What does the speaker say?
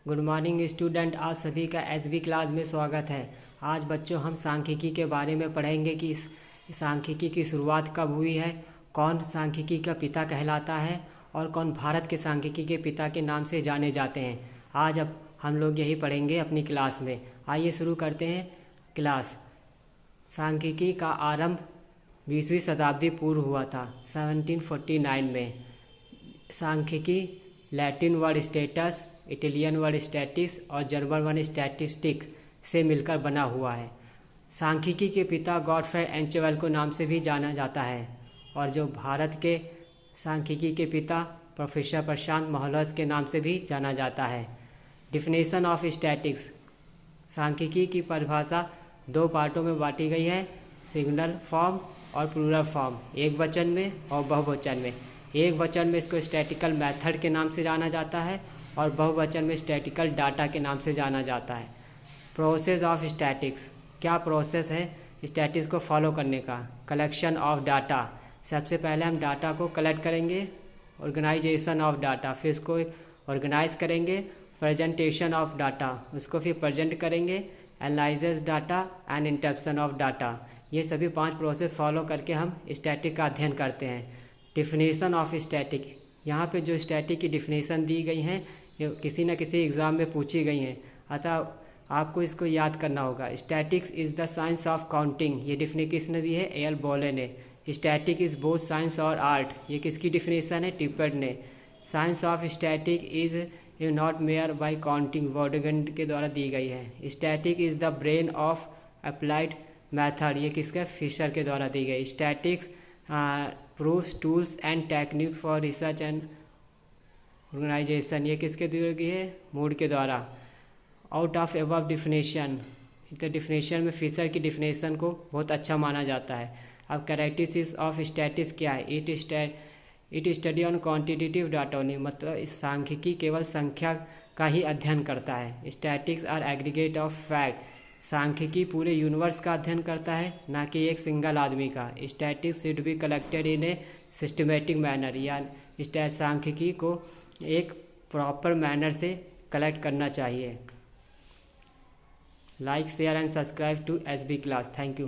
Good morning student, आप सभी का एसबी क्लास में स्वागत है। आज बच्चों हम सांख्यिकी के बारे में पढ़ेंगे कि इस सांख्यिकी की शुरुआत कब हुई है, कौन सांख्यिकी का पिता कहलाता है और कौन भारत के सांख्यिकी के पिता के नाम से जाने जाते हैं। आज अब हम लोग यही पढ़ेंगे अपनी क्लास में। आइए शुरू करते हैं क्लास। सांख्यिकी का आरंभ 20वीं शताब्दी पूर्व हुआ था, 1749 में। सांख्यिकी Latin word status, Italian word स्टैटिस और जर्मन वर्ड स्टैटिस्टिक्स से मिलकर बना हुआ है। सांख्यिकी के पिता गॉडफ्रे एंचेवल को नाम से भी जाना जाता है और जो भारत के सांख्यिकी के पिता प्रोफेसर प्रशांत महलस के नाम से भी जाना जाता है। Definition of statics. सांख्यिकी की परिभाषा दो पार्टों में बांटी गई है, सिंगुलर फॉर्म और प्लूरल फॉर्म, एक वचन में और बहुवचन में। एक वचन में इसको स्टैटिकल मेथड के नाम से जाना जाता है और बहुवचन में स्टैटिकल डाटा के नाम से जाना जाता है। Process of statics. क्या प्रोसेस है स्टैटिक्स को फॉलो करने का? Collection of data. सबसे पहले हम डाटा को कलेक्ट करेंगे, ऑर्गेनाइजेशन ऑफ डाटा, फिर इसको ऑर्गेनाइज करेंगे, प्रेजेंटेशन ऑफ डाटा, उसको फिर प्रेजेंट करेंगे, analysis data and interruption of data. ये सभी 5 प्रोसेस फॉलो करके हम स्टैटिक का अध्ययन करते हैं। Definition of static. यहाँ पे जो स्टैटिक की डिफिनेशन दी गई हैं ये किसी न किसी एग्ज़ाम में पूछी गई हैं, अतः आपको इसको याद करना होगा। Statistics is the science of counting, ये डिफिनेशन किसने दी है? एल बोले ने। स्टैटिक इज़ बोथ साइंस और आर्ट, ये किसकी डिफिनेशन है? टिप्पट ने। Science of statistics is not mere by counting, वर्डगंड के द्वारा दी गई है। Statistics is the brain of applied method, ये किसका? फिशर के द्वारा दी गई। Statistics proves tools and techniques for research and organization, ये किसके द्वारा की है? मूड के द्वारा। आउट ऑफ एबव डिफिनेशन, तो डिफिनेशन में फिशर की डिफिनेशन को बहुत अच्छा माना जाता है। अब कैरेक्टरिस्टिक्स ऑफ स्टैटिक्स क्या है? It study on quantitative data only, मतलब इस सांख्यिकी केवल संख्या का ही अध्ययन करता है। Statics are aggregate of fact, सांख्यिकी पूरे यूनिवर्स का अध्ययन करता है, ना कि एक सिंगल आदमी का। Statics should be collected in a systematic manner, या सांख्यिकी को एक प्रॉपर मैनर से कलेक्ट करना चाहिए। Like share and subscribe to SB class. Thank you.